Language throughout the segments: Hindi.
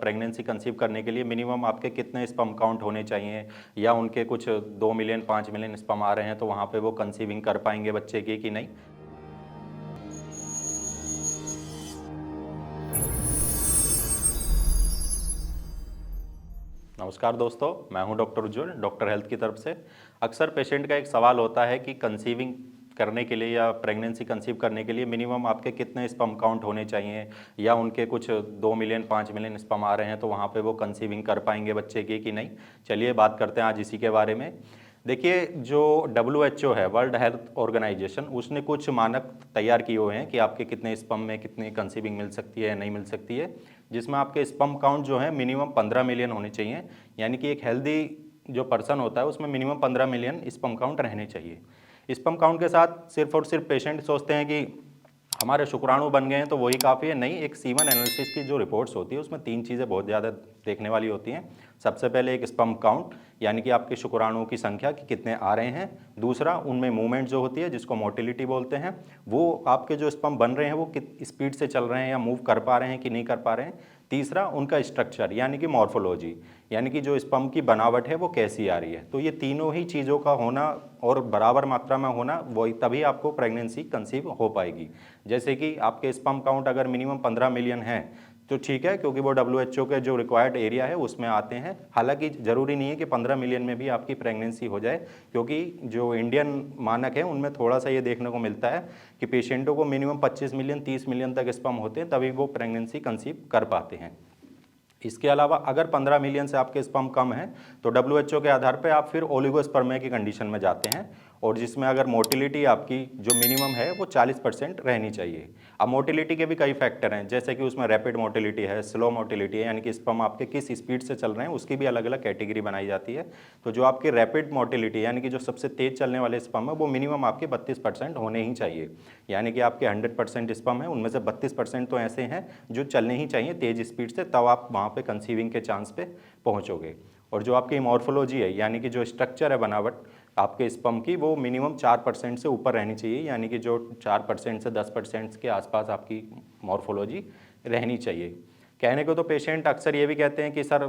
प्रेगनेंसी कंसीव करने के लिए मिनिमम आपके कितने स्पर्म काउंट होने चाहिए, या उनके कुछ 2 मिलियन 5 मिलियन स्पर्म आ रहे हैं तो वहाँ पे वो कंसीविंग कर पाएंगे बच्चे की कि नहीं। नमस्कार दोस्तों, मैं हूं डॉक्टर उज्ज्वल, डॉक्टर हेल्थ की तरफ से। अक्सर पेशेंट का एक सवाल होता है कि कंसीविंग करने के लिए या प्रेगनेंसी कंसीव करने के लिए मिनिमम आपके कितने स्पर्म काउंट होने चाहिए, या उनके कुछ 2 मिलियन 5 मिलियन स्पर्म आ रहे हैं तो वहाँ पे वो कंसीविंग कर पाएंगे बच्चे की कि नहीं। चलिए बात करते हैं आज इसी के बारे में। देखिए, जो WHO है, वर्ल्ड हेल्थ ऑर्गेनाइजेशन, उसने कुछ मानक तैयार किए हुए हैं कि आपके कितने स्पर्म में कितनी कंसीविंग मिल सकती है या नहीं मिल सकती है, जिसमें आपके स्पर्म काउंट जो है मिनिमम 15 मिलियन होने चाहिए। यानी कि एक हेल्दी जो पर्सन होता है उसमें मिनिमम 15 मिलियन स्पर्म काउंट रहने चाहिए। स्पर्म काउंट के साथ सिर्फ और सिर्फ पेशेंट सोचते हैं कि हमारे शुक्राणु बन गए हैं तो वही काफ़ी है। नहीं, एक सीमन एनालिसिस की जो रिपोर्ट्स होती है उसमें 3 चीज़ें बहुत ज़्यादा देखने वाली होती हैं। सबसे पहले एक स्पर्म काउंट, यानी कि आपके शुक्राणुओं की संख्या कि कितने आ रहे हैं। दूसरा, उनमें मूवमेंट जो होती है जिसको मोटिलिटी बोलते हैं, वो आपके जो स्पर्म बन रहे हैं वो कित स्पीड से चल रहे हैं या मूव कर पा रहे हैं कि नहीं कर पा रहे हैं। तीसरा, उनका स्ट्रक्चर यानी कि मॉर्फोलॉजी, यानी कि जो स्पर्म की बनावट है वो कैसी आ रही है। तो ये तीनों ही चीज़ों का होना और बराबर मात्रा में होना, वही तभी आपको प्रेगनेंसी कंसीव हो पाएगी। जैसे कि आपके स्पर्म काउंट अगर मिनिमम 15 मिलियन है तो ठीक है, क्योंकि वो WHO के जो रिक्वायर्ड एरिया है उसमें आते हैं। हालांकि ज़रूरी नहीं है कि 15 मिलियन में भी आपकी प्रेगनेंसी हो जाए, क्योंकि जो इंडियन मानक है उनमें थोड़ा सा ये देखने को मिलता है कि पेशेंटों को मिनिमम 25 मिलियन 30 मिलियन तक स्पर्म होते हैं, तभी वो प्रेगनेंसी कंसीव कर पाते हैं। इसके अलावा अगर 15 मिलियन से आपके स्पर्म कम है तो WHO के आधार पे आप फिर ओलिगोस्पर्मिया की कंडीशन में जाते हैं, और जिसमें अगर मोटिलिटी आपकी जो मिनिमम है वो 40% रहनी चाहिए। अब मोटिलिटी के भी कई फैक्टर हैं, जैसे कि उसमें रैपिड मोटिलिटी है, स्लो मोटिलिटी है, यानी कि स्पर्म आपके किस स्पीड से चल रहे हैं उसकी भी अलग अलग कैटेगरी बनाई जाती है। तो जो आपकी रैपिड मोटिलिटी यानी कि जो सबसे तेज चलने वाले स्पर्म है वो मिनिमम आपके 32% होने ही चाहिए। यानी कि आपके 100% स्पर्म है उनमें से 32% तो ऐसे हैं जो चलने ही चाहिए तेज स्पीड से, तब आप वहाँ पे कंसीविंग के चांस पे पहुँचोगे। और जो आपकी मॉर्फोलॉजी है यानी कि जो स्ट्रक्चर है, बनावट आपके स्पर्म की, वो मिनिमम 4% से ऊपर रहनी चाहिए। यानी कि जो 4% से 10% के आसपास आपकी मॉर्फोलॉजी रहनी चाहिए। कहने को तो पेशेंट अक्सर ये भी कहते हैं कि सर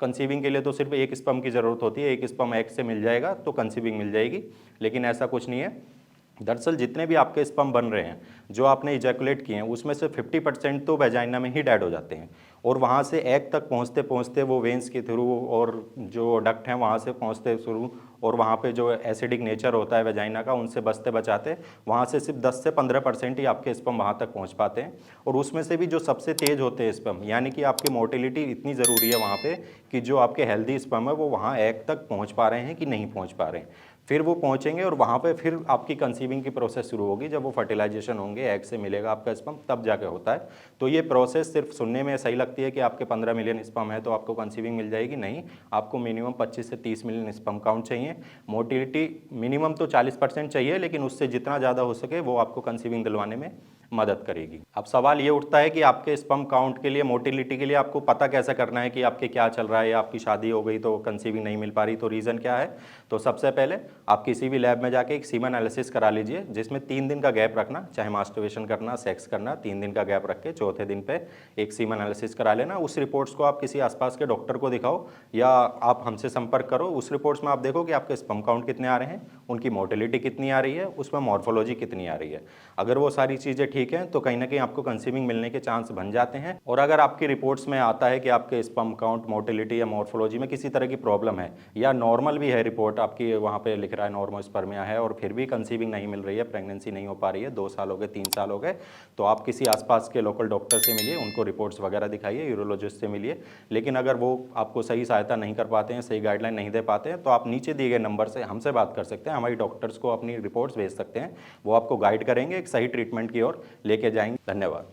कंसीविंग के लिए तो सिर्फ एक स्पर्म की ज़रूरत होती है, एक स्पर्म एग से मिल जाएगा तो कंसीविंग मिल जाएगी, लेकिन ऐसा कुछ नहीं है। दरअसल जितने भी आपके स्पर्म बन रहे हैं जो आपने इजैकुलेट किए हैं उसमें से 50% तो वेजाइना में ही डेड हो जाते हैं, और वहाँ से एग तक पहुँचते पहुँचते वो वेंस के थ्रू और जो डक्ट हैं वहाँ से पहुँचते शुरू, और वहाँ पे जो एसिडिक नेचर होता है वेजाइना का उनसे बचते बचाते वहाँ से सिर्फ 10 से 15% ही आपके स्पर्म वहाँ तक पहुँच पाते हैं। और उसमें से भी जो सबसे तेज़ होते हैं स्पर्म, यानी कि आपकी मोटिलिटी इतनी ज़रूरी है वहाँ पे कि जो आपके हेल्दी स्पर्म है वो वहाँ एग तक पहुँच पा रहे हैं कि नहीं पहुँच पा रहे हैं। फिर वो पहुँचेंगे और वहाँ पे फिर आपकी कंसीविंग की प्रोसेस शुरू होगी। जब वो फर्टिलाइजेशन होंगे, एग से मिलेगा आपका स्पर्म, तब जाके होता है। तो ये प्रोसेस सिर्फ सुनने में सही लगती है कि आपके 15 मिलियन स्पर्म है तो आपको कंसीविंग मिल जाएगी, नहीं, आपको मिनिमम 25 से 30 मिलियन स्पर्म काउंट चाहिए। मोटिलिटी मिनिमम तो 40% चाहिए, लेकिन उससे जितना ज़्यादा हो सके वो आपको कंसीविंग दिलवाने में मदद करेगी। अब सवाल ये उठता है कि आपके स्पर्म काउंट के लिए, मोटिलिटी के लिए आपको पता कैसे करना है कि आपके क्या चल रहा है, या आपकी शादी हो गई तो कंसीविंग नहीं मिल पा रही, तो रीज़न क्या है। तो सबसे पहले आप किसी भी लैब में जाके एक सीमन एनालिसिस करा लीजिए, जिसमें 3 दिन का गैप रखना, चाहे मास्टरबेशन करना, सेक्स करना, 3 दिन का गैप रख के चौथे दिन पे एक सीमन एनालिसिस करा लेना। उस रिपोर्ट्स को आप किसी आसपास के डॉक्टर को दिखाओ या आप हमसे संपर्क करो। उस रिपोर्ट्स में आप देखो कि आपके स्पर्म काउंट कितने आ रहे हैं, उनकी मोटिलिटी कितनी आ रही है, उसमें मॉर्फोलॉजी कितनी आ रही है। अगर वो सारी चीज़ें ठीक हैं तो कहीं ना कहीं आपको कंसीविंग मिलने के चांस बन जाते हैं। और अगर आपकी रिपोर्ट्स में आता है कि आपके स्पर्म काउंट, मोटिलिटी या मॉर्फोलॉजी में किसी तरह की प्रॉब्लम है, या नॉर्मल भी है रिपोर्ट आपकी, वहाँ पे लिख रहा है नॉर्मोस्पर्मिया है, और फिर भी कंसीविंग नहीं मिल रही है, प्रेगनेंसी नहीं हो पा रही है, 2 साल हो गए, 3 साल हो गए, तो आप किसी आसपास के लोकल डॉक्टर से मिलिए, उनको रिपोर्ट्स वगैरह दिखाइए, यूरोलॉजिस्ट से मिलिए। लेकिन अगर वो आपको सही सहायता नहीं कर पाते हैं, सही गाइडलाइन नहीं दे पाते हैं, तो आप नीचे दिए गए नंबर से हमसे बात कर सकते हैं। हमारी डॉक्टर्स को अपनी रिपोर्ट्स भेज सकते हैं, वो आपको गाइड करेंगे, एक सही ट्रीटमेंट की ओर लेके जाएंगे। धन्यवाद।